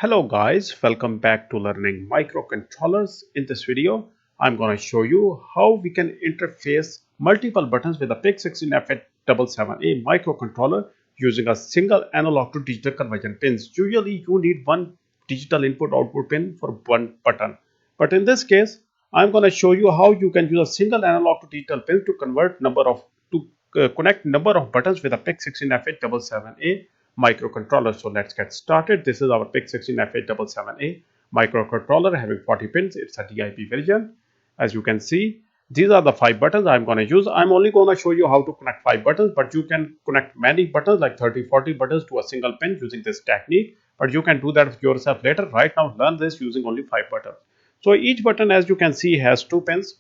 Hello guys, welcome back to learning microcontrollers. In this video, I'm going to show you how we can interface multiple buttons with a PIC16F877A microcontroller using a single analog to digital conversion pins. Usually you need one digital input output pin for one button. But in this case, I'm going to show you how you can use a single analog to digital pin to connect number of buttons with a PIC16F877A microcontroller. So let's get started. This is our PIC16F877A microcontroller having 40 pins. It's a DIP version. As you can see, these are the 5 buttons I'm going to use. I'm only going to show you how to connect 5 buttons, but you can connect many buttons like 30-40 buttons to a single pin using this technique. But you can do that yourself later. Right now, learn this using only 5 buttons. So each button, as you can see, has 2 pins.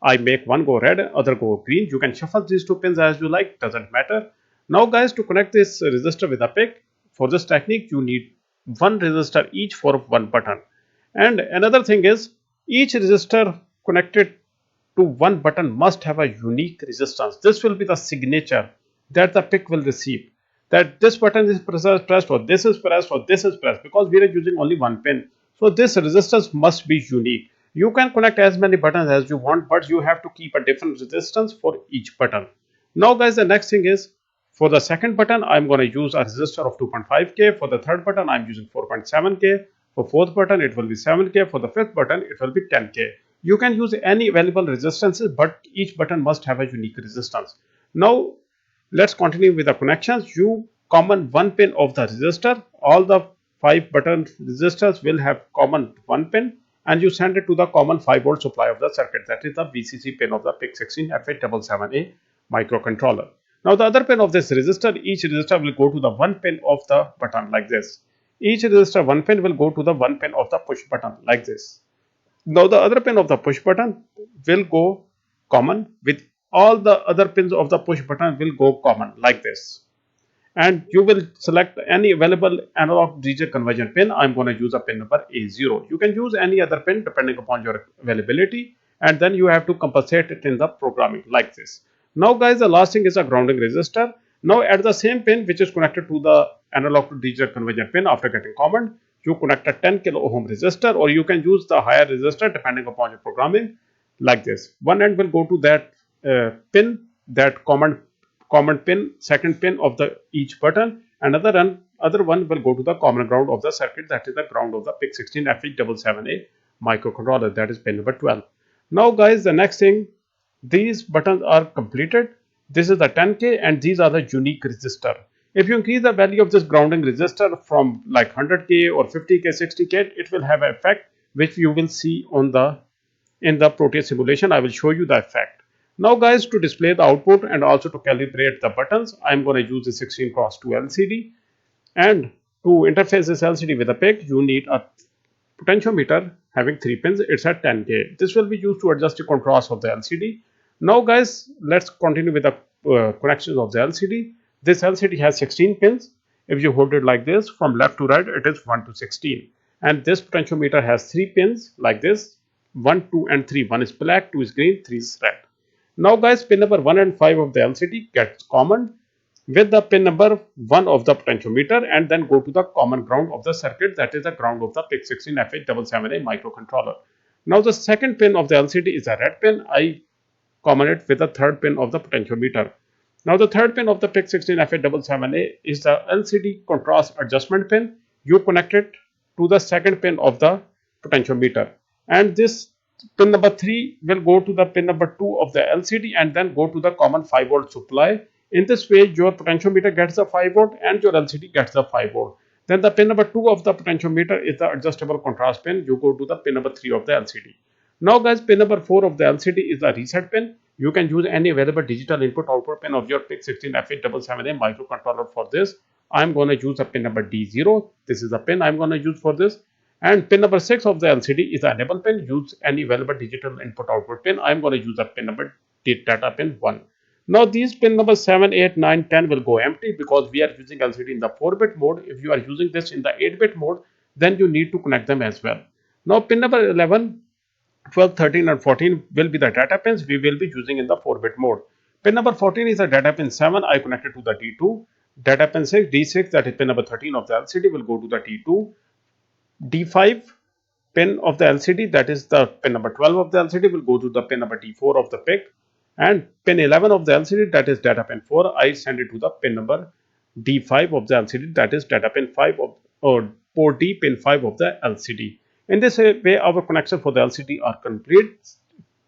I make one go red, other go green. You can shuffle these 2 pins as you like, doesn't matter. Now guys, to connect this resistor with a PIC, for this technique you need one resistor each for one button. And another thing is, each resistor connected to one button must have a unique resistance. This will be the signature that the PIC will receive, that this button is pressed or this is pressed or this is pressed, because we are using only one pin. So this resistance must be unique. You can connect as many buttons as you want, but you have to keep a different resistance for each button. Now guys, the next thing is, for the second button, I'm going to use a resistor of 2.5K. For the third button, I'm using 4.7K. For fourth button, it will be 7K. For the fifth button, it will be 10K. You can use any available resistances, but each button must have a unique resistance. Now, let's continue with the connections. You common one pin of the resistor. All the 5 button resistors will have common one pin, and you send it to the common 5-volt supply of the circuit. That is the VCC pin of the PIC16F877A microcontroller. Now the other pin of this resistor, each resistor will go to the one pin of the button like this. Each resistor one pin will go to the one pin of the push button like this. Now the other pin of the push button will go common with all the other pins of the push button will go common like this. And you will select any available analog digital conversion pin. I'm going to use a pin number A0. You can use any other pin depending upon your availability, and then you have to compensate it in the programming like this. Now guys, the last thing is a grounding resistor. Now at the same pin which is connected to the analog to digital conversion pin, after getting command, you connect a 10 kilo ohm resistor, or you can use the higher resistor depending upon your programming like this. One end will go to that pin, that common pin, second pin of the each button. Other one will go to the common ground of the circuit, that is the ground of the PIC16F877A microcontroller, that is pin number 12. Now guys, the next thing, these buttons are completed. This is the 10K and these are the unique resistor. If you increase the value of this grounding resistor from like 100K or 50K, 60K, it will have an effect which you will see on in the Proteus simulation. I will show you the effect. Now guys, to display the output and also to calibrate the buttons, I am going to use the 16x2 LCD. And to interface this LCD with a PIC, you need a potentiometer having 3 pins. It's at 10K. This will be used to adjust the contrast of the LCD. Now guys, let's continue with the connections of the LCD. This LCD has 16 pins. If you hold it like this from left to right, it is 1 to 16. And this potentiometer has 3 pins like this, 1, 2 and 3. 1 is black, 2 is green, 3 is red. Now guys, pin number 1 and 5 of the LCD gets common with the pin number 1 of the potentiometer, and then go to the common ground of the circuit, that is the ground of the PIC16F877A microcontroller. Now the second pin of the LCD is a red pin. I common it with the third pin of the potentiometer. Now the third pin of the PIC16F877A is the LCD contrast adjustment pin. You connect it to the second pin of the potentiometer, and this pin number 3 will go to the pin number 2 of the LCD and then go to the common 5-volt supply. In this way, your potentiometer gets the 5-volt and your LCD gets the 5-volt. Then the pin number 2 of the potentiometer is the adjustable contrast pin. You go to the pin number 3 of the LCD. Now guys, pin number 4 of the LCD is the reset pin. You can use any available digital input output pin of your PIC16F877A microcontroller for this. I'm going to use the pin number D0. This is the pin I'm going to use for this. And pin number 6 of the LCD is the enable pin. Use any available digital input output pin. I'm going to use the pin number data pin 1. Now these pin number 7, 8, 9, 10 will go empty because we are using LCD in the 4-bit mode. If you are using this in the 8-bit mode, then you need to connect them as well. Now pin number 11, 12, 13 and 14 will be the data pins we will be using in the 4-bit mode. Pin number 14 is the data pin 7. I connected to the D2. Data pin 6, D6, that is pin number 13 of the LCD, will go to the T2. D5 pin of the LCD, that is the pin number 12 of the LCD, will go to the pin number D4 of the PIC, and pin 11 of the LCD, that is data pin 4, I send it to the pin number D5 of the LCD, that is data pin 5 of, or port D pin 5 of the LCD. In this way, our connection for the LCD are complete.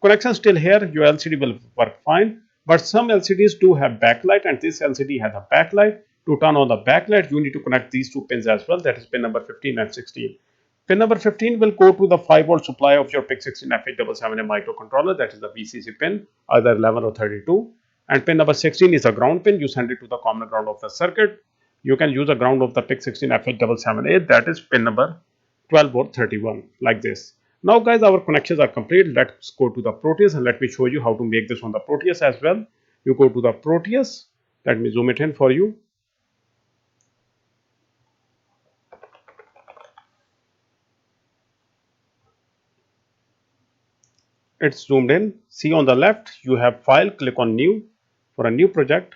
Connection still here, your LCD will work fine, but some LCDs do have backlight, and this LCD has a backlight. To turn on the backlight, you need to connect these two pins as well, that is pin number 15 and 16. Pin number 15 will go to the 5-volt supply of your PIC16F877A microcontroller, that is the VCC pin, either 11 or 32. And pin number 16 is a ground pin. You send it to the common ground of the circuit. You can use a ground of the PIC16F877A, that is pin number 12 or 31, like this. Now guys, our connections are complete. Let's go to the Proteus and let me show you how to make this on the Proteus as well. You go to the Proteus. Let me zoom it in for you. It's zoomed in. See on the left, you have file. Click on new for a new project.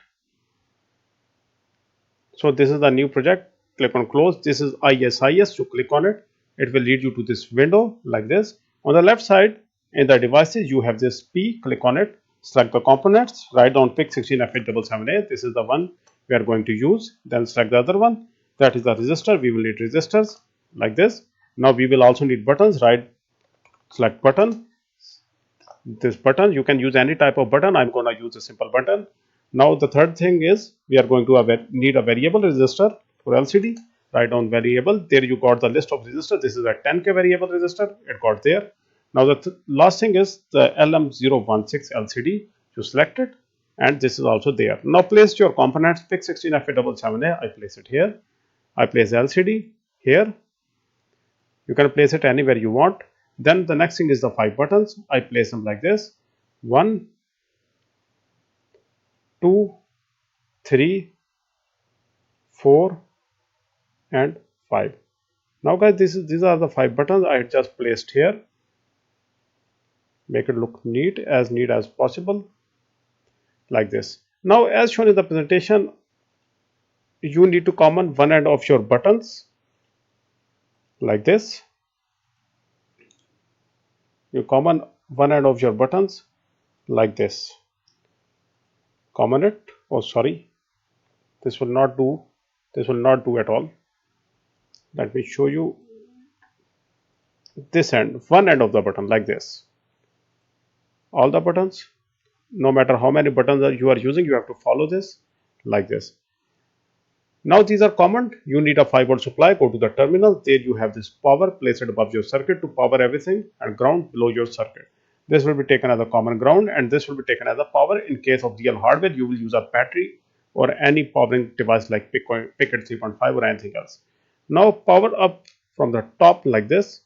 So this is the new project. Click on close. This is ISIS. You click on it. It will lead you to this window like this. On the left side in the devices, you have this P. Click on it. Select the components. Write down PIC16F877A. This is the one we are going to use. Then select the other one. That is the resistor. We will need resistors like this. Now we will also need buttons. Select button. This button, you can use any type of button. I'm going to use a simple button. Now the third thing is we are going to need a variable resistor for LCD. Write down variable. There you got the list of resistors. This is a 10K variable resistor. It got there. Now the last thing is the LM016 LCD. You select it, and this is also there. Now place your components. PIC16F877A. I place it here. I place LCD here. You can place it anywhere you want. Then the next thing is the 5 buttons. I place them like this: 1, 2, 3, 4, and 5. Now guys, these are the 5 buttons I just placed here. Make it look neat as possible, like this. Now as shown in the presentation, you need to common one end of your buttons like this. You common one end of your buttons like this. Common it. Oh sorry, this will not do at all. Let me show you this end, one end of the button like this. All the buttons, no matter how many buttons you are using, you have to follow this like this. Now these are common. You need a 5-volt supply. Go to the terminal. There you have this power. Place it above your circuit to power everything, and ground below your circuit. This will be taken as a common ground, and this will be taken as a power. In case of real hardware, you will use a battery or any powering device like PIC 3.5 or anything else. Now power up from the top like this.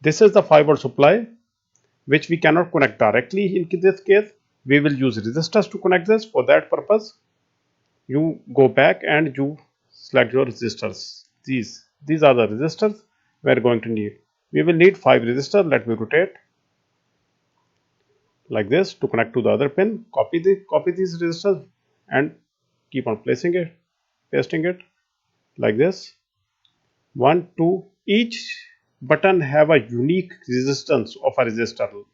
This is the 5-volt supply, which we cannot connect directly. In this case, we will use resistors to connect this. For that purpose, you go back and you select your resistors. These are the resistors we are going to need. We will need 5 resistors. Let me rotate like this to connect to the other pin. Copy these resistors and keep on pasting it like this. 1, 2. Each button have a unique resistance of a resistor.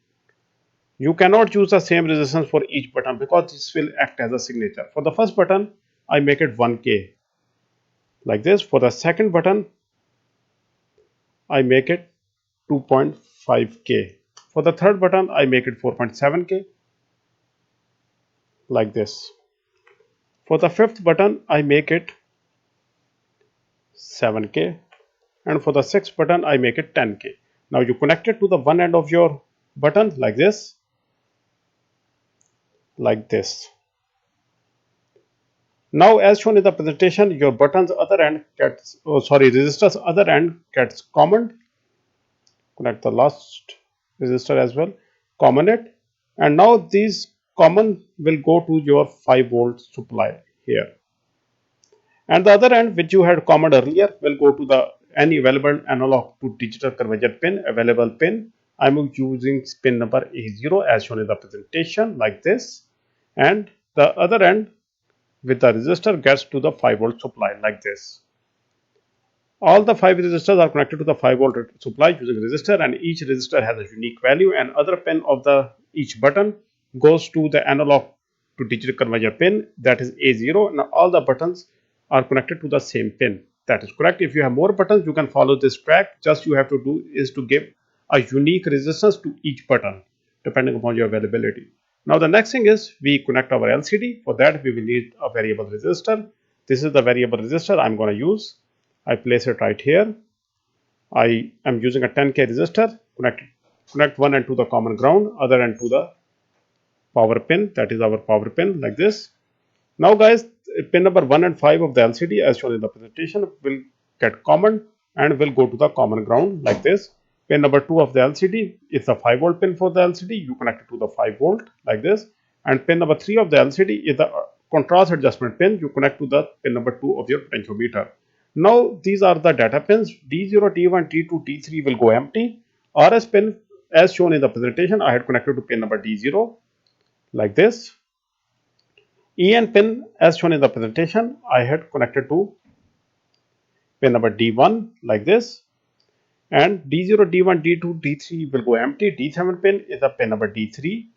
You cannot use the same resistance for each button because this will act as a signature. For the first button, I make it 1K like this. For the second button, I make it 2.5K. For the third button, I make it 4.7K like this. For the fifth button, I make it 7K, and for the sixth button, I make it 10K. Now you connect it to the one end of your button like this. Now as shown in the presentation, your buttons other end gets, resistors other end gets common. Connect the last resistor as well, common it, and now these common will go to your 5-volt supply here, and the other end which you had common earlier will go to the any available analog to digital converter pin available pin. I'm using pin number A0 as shown in the presentation like this, and the other end with the resistor gets to the 5-volt supply like this. All the 5 resistors are connected to the 5-volt supply using resistor, and each resistor has a unique value, and other pin of the each button goes to the analog to digital converter pin, that is A0, and all the buttons are connected to the same pin. That is correct. If you have more buttons, you can follow this track. Just you have to do is to give a unique resistance to each button depending upon your availability. Now the next thing is we connect our LCD. For that we will need a variable resistor. This is the variable resistor I'm going to use. I place it right here. I am using a 10K resistor. Connect one end to the common ground, other end to the power pin, that is our power pin, like this. Now guys, pin number 1 and 5 of the LCD as shown in the presentation will get common and will go to the common ground like this. Pin number 2 of the LCD is the 5-volt pin for the LCD. You connect it to the 5-volt like this. And pin number 3 of the LCD is the contrast adjustment pin. You connect to the pin number 2 of your potentiometer. Now these are the data pins. D0, D1, D2, D3 will go empty. RS pin as shown in the presentation, I had connected to pin number D0 like this. EN pin as shown in the presentation, I had connected to pin number D1 like this. And D0, D1, D2, D3 will go empty. D7 pin is the pin number D3.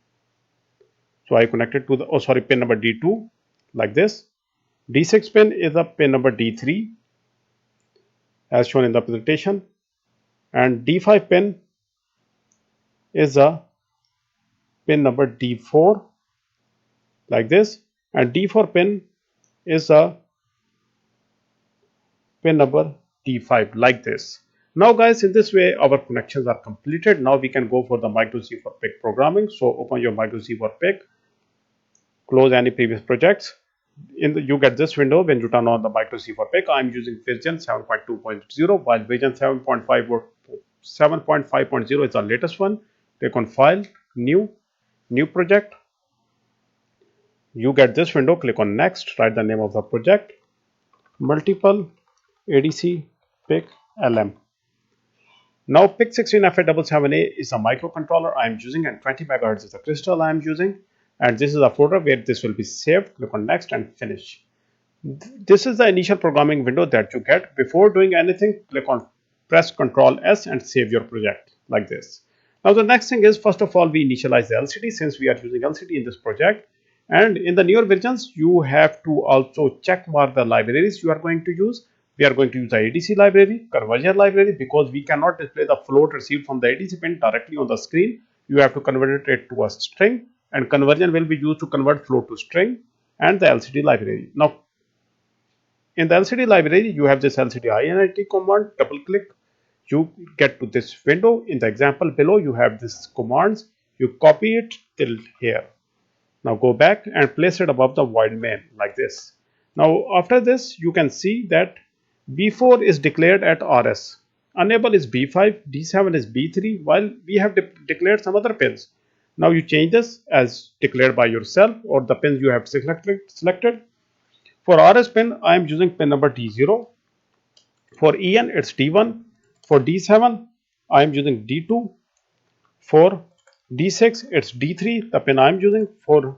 So I connected to the pin number D2 like this. D6 pin is the pin number D3 as shown in the presentation, and D5 pin is a pin number D4 like this, and D4 pin is a pin number D5 like this. Now guys, in this way our connections are completed. Now we can go for the MikroC for PIC programming. So open your MikroC for PIC, close any previous projects. You get this window when you turn on the MikroC for PIC. I am using version 7.2.0 while version 7.5.0 is the latest one. Click on File, New Project. You get this window. Click on Next. Write the name of the project. Multiple ADC PIC LM. Now PIC16F877A is a microcontroller I am using, and 20 MHz is the crystal I am using. And this is a folder where this will be saved. Click on Next and Finish. This is the initial programming window that you get. Before doing anything, press Ctrl S and save your project like this. Now the next thing is, first of all, we initialize the LCD since we are using LCD in this project. And in the newer versions, you have to also check mark the libraries you are going to use. We are going to use the ADC library, conversion library, because we cannot display the float received from the ADC pin directly on the screen. You have to convert it to a string, and conversion will be used to convert float to string, and the LCD library. Now, in the LCD library, you have this LCD init command. Double click, you get to this window. In the example below, you have this commands. You copy it till here. Now go back and place it above the void main like this. Now after this, you can see that B4 is declared at RS. Enable is B5, D7 is B3, while we have declared some other pins. Now you change this as declared by yourself or the pins you have selected. For RS pin, I am using pin number D0. For EN, it's D1. For D7, I am using D2. For D6, it's D3, the pin I am using. For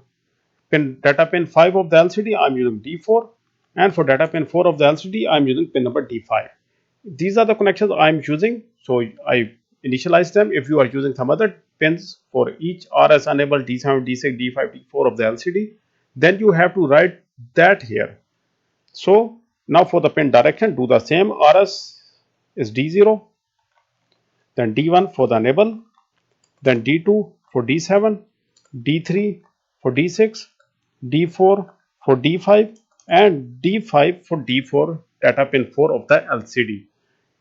data pin 5 of the LCD, I am using D4. And for data pin 4 of the LCD, I am using pin number D5. These are the connections I am using. So I initialize them. If you are using some other pins for each RS enable D7, D6, D5, D4 of the LCD, then you have to write that here. So now for the pin direction, do the same. RS is D0, then D1 for the enable, then D2 for D7, D3 for D6, D4 for D5, and D5 for D4 data pin 4 of the LCD.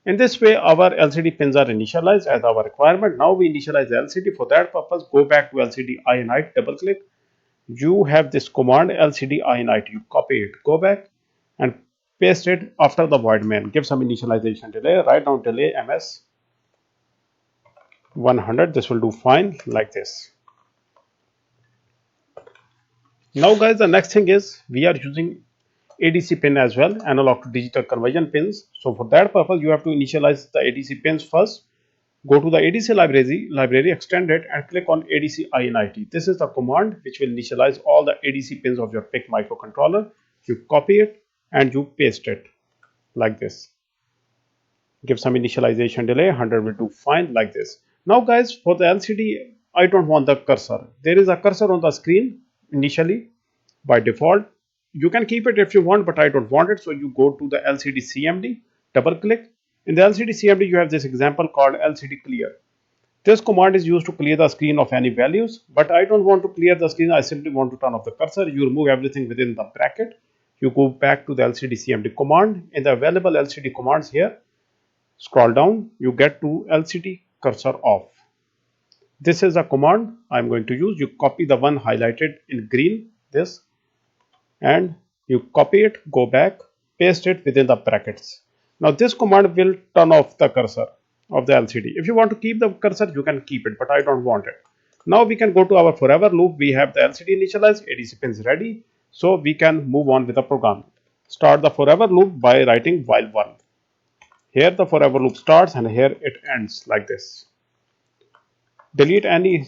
In this way, our LCD pins are initialized as our requirement. Now we initialize the LCD. For that purpose, go back to LCD init, double click. You have this command LCD init. You copy it, go back and paste it after the void main. Give some initialization delay. Write down delay ms 100. This will do fine like this. Now guys, the next thing is we are using ADC pin as well, analog to digital conversion pins. So for that purpose, you have to initialize the ADC pins first. Go to the ADC library, extend it, and click on ADC init. This is the command which will initialize all the ADC pins of your PIC microcontroller. You copy it and you paste it like this. Give some initialization delay, 100 will do fine like this. Now guys, for the LCD, I don't want the cursor. There is a cursor on the screen initially by default. You can keep it if you want, but I don't want it. So you go to the LCD CMD, double click. In the LCD CMD, you have this example called LCD clear. This command is used to clear the screen of any values, but I don't want to clear the screen. I simply want to turn off the cursor. You remove everything within the bracket. You go back to the LCD CMD command. In the available LCD commands here, scroll down, you get to LCD cursor off. This is a command I'm going to use. You copy the one highlighted in green, this, and you copy it, go back, paste it within the brackets. Now this command will turn off the cursor of the LCD. If you want to keep the cursor, you can keep it, but I don't want it. Now we can go to our forever loop. We have the LCD initialized, ADC pins ready, so we can move on with the program. Start the forever loop by writing while 1. Here the forever loop starts and here it ends like this. Delete any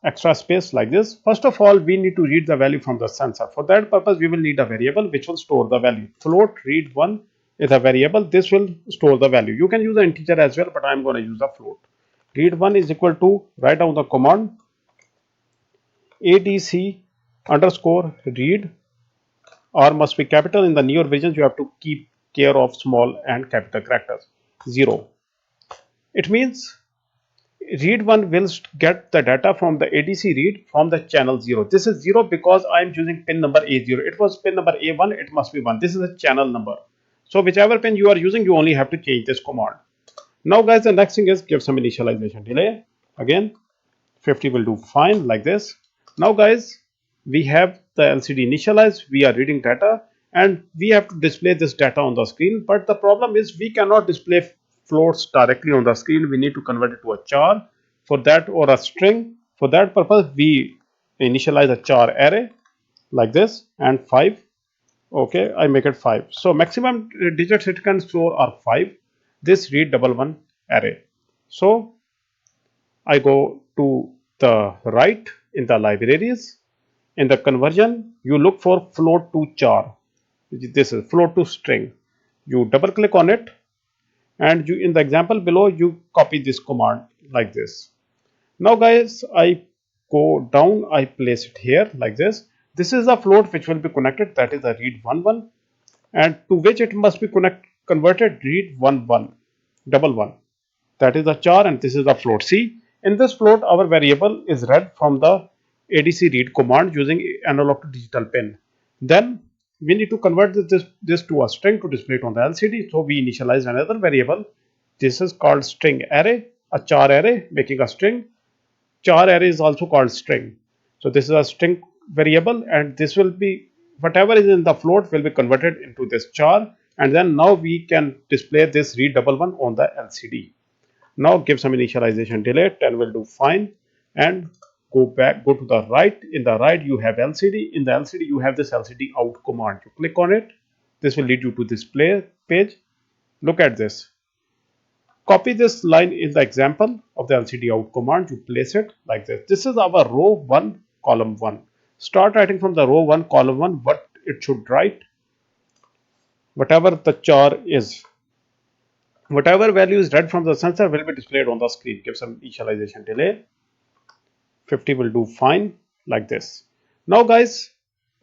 extra space like this. First of all, we need to read the value from the sensor. For that purpose, we will need a variable which will store the value. Float read 1 is a variable. This will store the value. You can use an integer as well, but I'm going to use a float. Read 1 is equal to, write down the command ADC underscore read, or must be capital. In the newer versions, you have to keep care of small and capital characters. 0. It means read 1 will get the data from the ADC read from the channel 0. This is 0 because I am using pin number A0. It was pin number A1, it must be 1. This is a channel number. So whichever pin you are using, you only have to change this command. Now guys, the next thing is give some initialization delay. Again, 50 will do fine like this. Now guys, we have the LCD initialized, we are reading data, and we have to display this data on the screen. But the problem is we cannot display floats directly on the screen. We need to convert it to a char for that, or a string. For that purpose, we initialize a char array like this, and 5. Okay, I make it 5. So maximum digits it can store are 5. This read 11 array. So I go to the right in the libraries. In the conversion, you look for float to char. This is float to string. You double click on it, and you, in the example below, you copy this command like this. Now guys, I go down, I place it here like this. This is a float which will be connected, that is a read 11, and to which it must be converted read 11 double 1. That is a char, and this is a float. See, in this float our variable is read from the ADC read command using analog to digital pin. Then we need to convert this to a string to display it on the LCD. So we initialize another variable. This is called string array, a char array making a string. Char array is also called string. So this is a string variable, and this will be whatever is in the float will be converted into this char, and then now we can display this read 11 on the LCD. Now give some initialization delay, 10 will do fine, and go to the right. In the right you have LCD. In the LCD you have this LCD out command. You click on it. This will lead you to this page. Look at this. Copy this line in the example of the LCD out command. You place it like this. This is our row 1 column 1. Start writing from the row 1 column 1 what it should write. Whatever the char is, whatever value is read from the sensor will be displayed on the screen. Give some initialization delay. 50 will do fine like this. Now guys,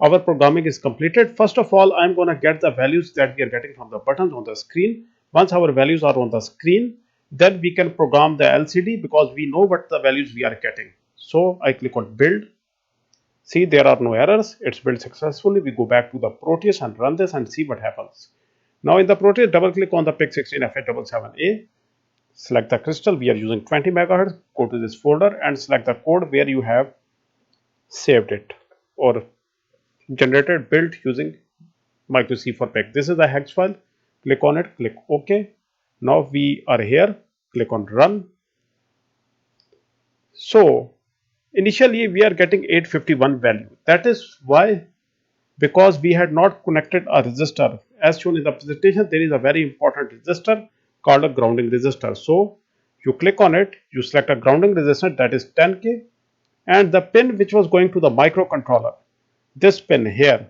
our programming is completed. First of all, I'm going to get the values that we are getting from the buttons on the screen. Once our values are on the screen, then we can program the LCD because we know what the values we are getting. So I click on build. See, there are no errors. It's built successfully. We go back to the Proteus and run this and see what happens. Now in the Proteus, double click on the PIC16F877A. Select the crystal. We are using 20 MHz. Go to this folder and select the code where you have saved it or generated built using MikroC for PIC. This is the hex file. Click on it. Click OK. Now we are here. Click on run. So initially we are getting 851 value. That is why, because we had not connected a resistor. As shown in the presentation, there is a very important resistor called a grounding resistor. So you click on it, you select a grounding resistor, that is 10K, and the pin which was going to the microcontroller, this pin here,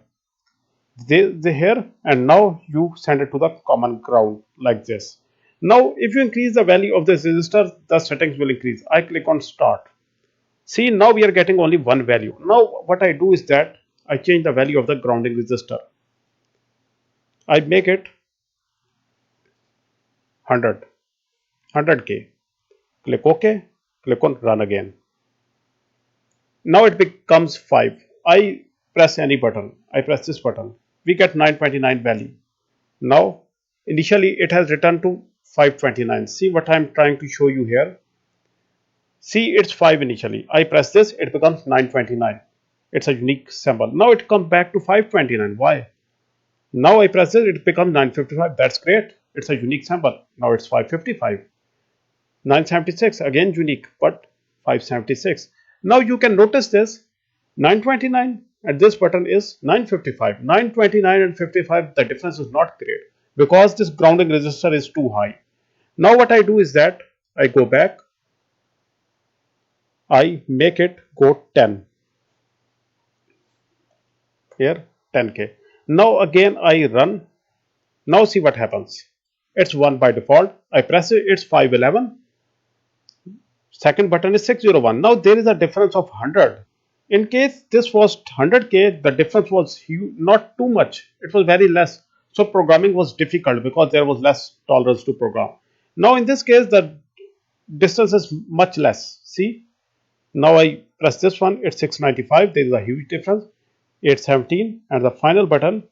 here, and now you send it to the common ground like this. Now if you increase the value of this resistor, the settings will increase. I click on start. See, now we are getting only one value. Now what I do is that I change the value of the grounding resistor. I make it 100k. Click OK. Click on run again. Now it becomes 5. I press any button. I press this button. We get 929 value. Now initially it has returned to 529. See what I am trying to show you here. See, it's 5 initially. I press this, it becomes 929. It's a unique symbol. Now it comes back to 529. Why? Now I press this, it becomes 955. That's great. It's a unique symbol. Now it's 555. 976, again unique, but 576. Now you can notice this, 929 and this button is 955. 929 and 55, the difference is not great because this grounding resistor is too high. Now what I do is that I go back, I make it go 10. Here 10k. Now again I run. Now see what happens. It's 1 by default. I press it, it's 511. Second button is 601. Now there is a difference of 100. In case this was 100k, the difference was huge, not too much. It was very less. So programming was difficult because there was less tolerance to program. Now in this case, the distance is much less. See, now I press this one, it's 695. There is a huge difference. 817 and the final button,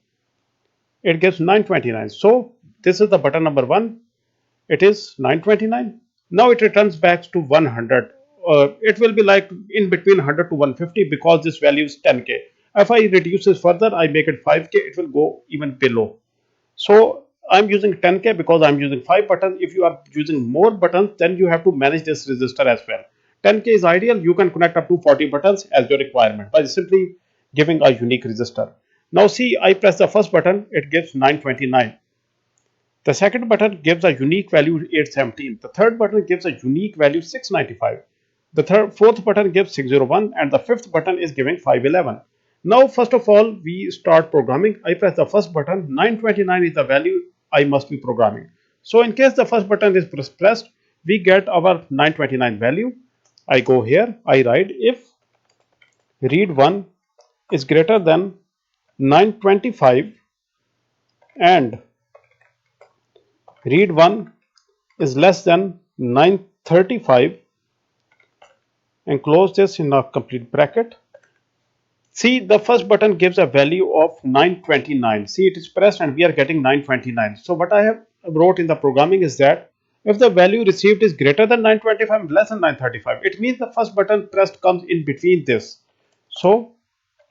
it gives 929. So this is the button number 1. It is 929. Now it returns back to 100. It will be like in between 100 to 150 because this value is 10k. If I reduce this further, I make it 5k, it will go even below. So I'm using 10k because I'm using 5 buttons. If you are using more buttons, then you have to manage this resistor as well. 10k is ideal. You can connect up to 40 buttons as your requirement by simply giving a unique resistor. Now see, I press the first button, it gives 929. The second button gives a unique value 817. The third button gives a unique value 695. The fourth button gives 601 and the fifth button is giving 511. Now first of all we start programming. I press the first button, 929 is the value I must be programming. So in case the first button is pressed, we get our 929 value. I go here, I write if read1 is greater than 925 and read1 is less than 935 and close this in a complete bracket. See, the first button gives a value of 929. See, it is pressed and we are getting 929. So what I have wrote in the programming is that if the value received is greater than 925 and less than 935, it means the first button pressed comes in between this. So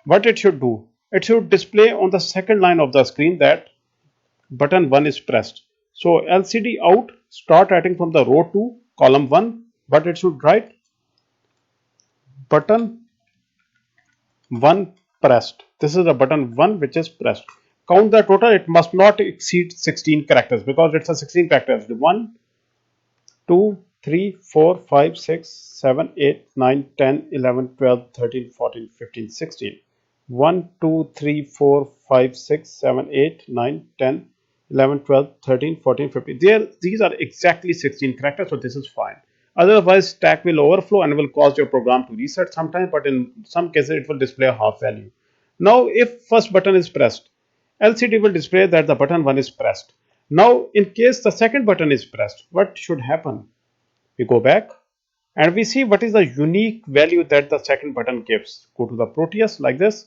what it should do? It should display on the second line of the screen that button 1 is pressed. So LCD out, start writing from the row 2, column 1, but it should write button 1 pressed. This is the button 1 which is pressed. Count the total, it must not exceed 16 characters because it's a 16 characters. 1, 2, 3, 4, 5, 6, 7, 8, 9, 10, 11, 12, 13, 14, 15, 16. 1, 2, 3, 4, 5, 6, 7, 8, 9, 10, 11, 12, 13, 14, 15. These are exactly 16 characters, so this is fine. Otherwise, stack will overflow and will cause your program to reset sometimes, but in some cases, it will display a half value. Now, if first button is pressed, LCD will display that the button 1 is pressed. Now, in case the second button is pressed, what should happen? We go back and we see what is the unique value that the second button gives. Go to the Proteus like this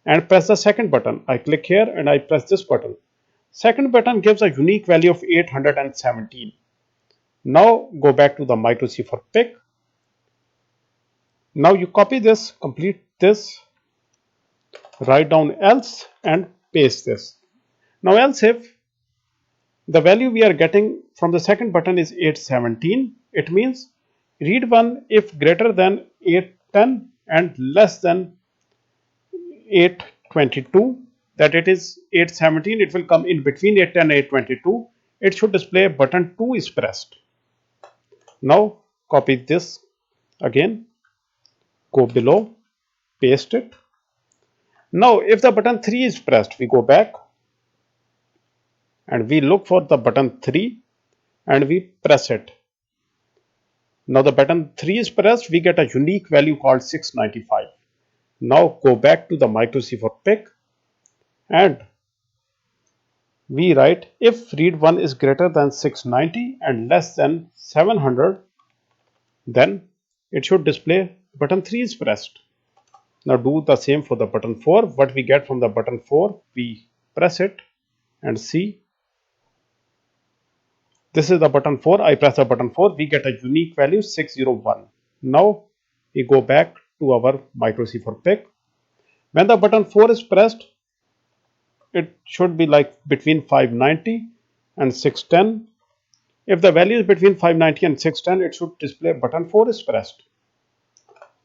and press the second button. I click here and I press this button. Second button gives a unique value of 817. Now go back to the MikroC for PIC. Now you copy this, complete this, write down else and paste this. Now else if the value we are getting from the second button is 817, it means read1 if greater than 810 and less than 822, that it is 817, it will come in between 810 and 822. It should display button 2 is pressed. Now copy this again, go below, paste it. Now if the button 3 is pressed, we go back and we look for the button 3. and we press it. Now the button 3 is pressed, we get a unique value called 695. Now go back to the MikroC for PIC and we write if read 1 is greater than 690 and less than 700, then it should display button 3 is pressed. Now do the same for the button 4. What we get from the button 4, we press it and see. This is the button 4. I press the button 4. We get a unique value 601. Now we go back to our MikroC for PIC. When the button 4 is pressed, it should be like between 590 and 610. If the value is between 590 and 610, it should display button 4 is pressed.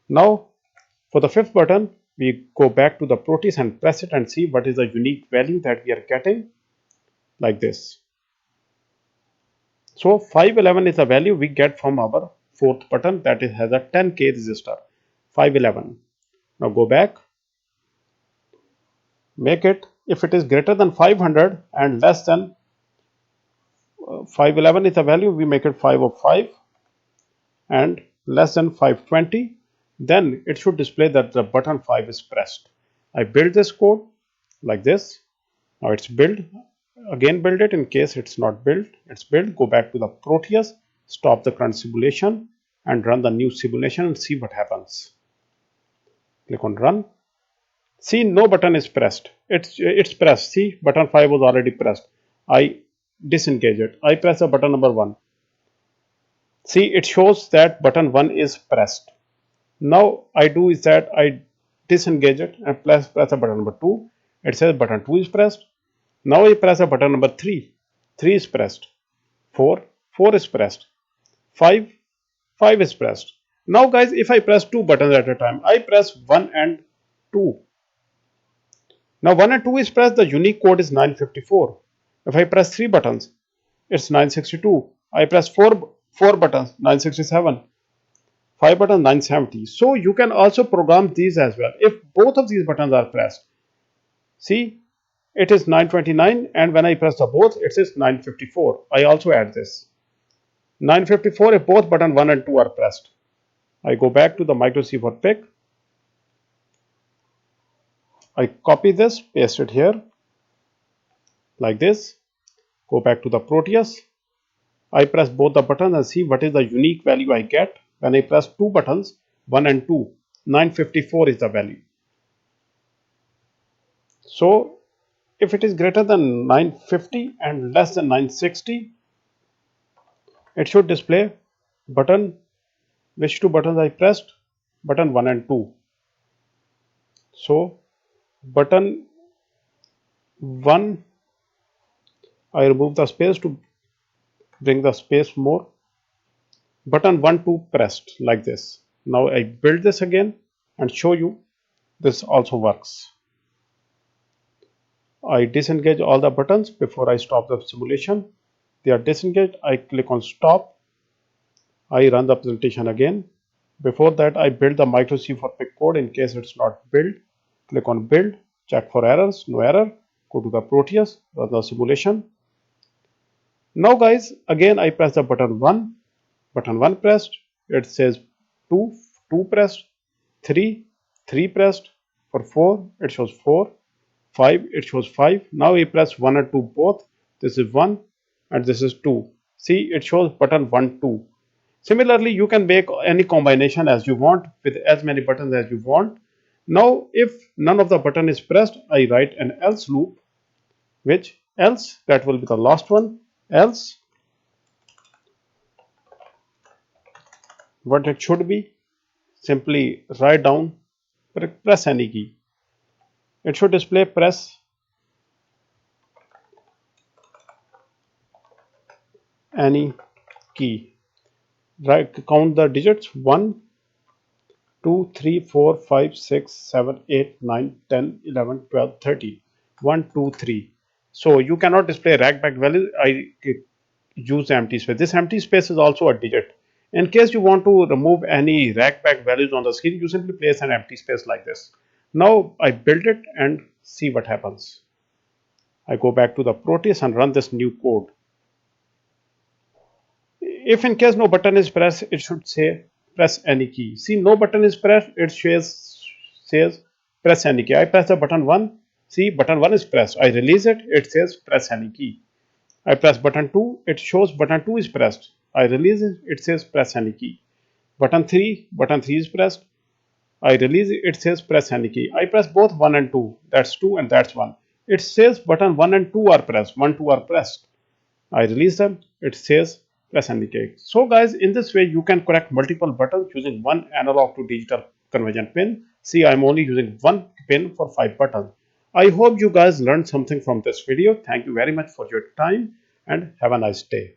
Now for the fifth button, we go back to the Proteus and press it and see what is the unique value that we are getting, like this. So 511 is the value we get from our fourth button, that is has a 10k resistor, 511. Now go back, make it, if it is greater than 500 and less than 511 is the value, we make it 505 and less than 520, then it should display that the button 5 is pressed. I build this code like this. Now it's built. Again build it in case it's not built. It's built. Go back to the Proteus, stop the current simulation and run the new simulation and see what happens. Click on run. See, no button is pressed. It's pressed. See, button 5 was already pressed. I disengage it. I press the button number 1. See, it shows that button 1 is pressed. Now I do is that I disengage it and press the button number 2. It says button 2 is pressed. Now I press the button number 3. 3 is pressed. 4 is pressed. 5 is pressed. Now guys, if I press 2 buttons at a time, I press 1 and 2. Now 1 and 2 is pressed, the unique code is 954. If I press 3 buttons, it's 962. I press 4 buttons, 967. 5 buttons, 970. So you can also program these as well. If both of these buttons are pressed, see, it is 929, and when I press the both, it says 954. I also add this 954 if both button 1 and 2 are pressed. I go back to the MikroC for PIC. I copy this, paste it here like this. Go back to the Proteus. I press both the buttons and see what is the unique value I get when I press 2 buttons, 1 and 2. 954 is the value. So if it is greater than 950 and less than 960, it should display button, which 2 buttons I pressed, button 1 and 2. So button 1, I remove the space to bring the space more. Button 1, 2 pressed like this. Now I build this again and show you this also works. I disengage all the buttons before I stop the simulation. They are disengaged. I click on stop. I run the presentation again. Before that, I build the MikroC for PIC code in case it's not built. Click on build, check for errors, no error. Go to the Proteus, run the simulation. Now guys, again I press the button 1. Button 1 pressed. It says 2 pressed. 3 pressed. For 4, it shows 4. 5, it shows 5. Now we press 1 and 2 both. This is 1 and this is 2. See, it shows button 1, 2. Similarly, you can make any combination as you want with as many buttons as you want. Now, if none of the button is pressed, I write an else loop, which else, that will be the last one, else, what it should be, simply write down, press any key. It should display press any key. Right, count the digits 1, 2, 3, 4, 5, 6, 7, 8, 9, 10, 11, 12, 13. 1, 2, 3. So you cannot display rack back value. I use empty space. This empty space is also a digit. In case you want to remove any rack back values on the screen, you simply place an empty space like this. Now I build it and see what happens. I go back to the Proteus and run this new code. if in case no button is pressed, it should say press any key. See, no button is pressed, it says press any key. I press the button 1. See, button 1 is pressed. I release it, it says press any key. I press button 2, it shows button 2 is pressed. I release it, it says press any key. Button 3 is pressed. I release it, it says press any key. I press both 1 and 2, that's 2 and that's 1. It says button 1 and 2 are pressed, 1, 2 are pressed. I release them, it says press any key. So guys, in this way you can connect multiple buttons using one analog to digital conversion pin. See, I'm only using one pin for 5 buttons. I hope you guys learned something from this video. Thank you very much for your time and have a nice day.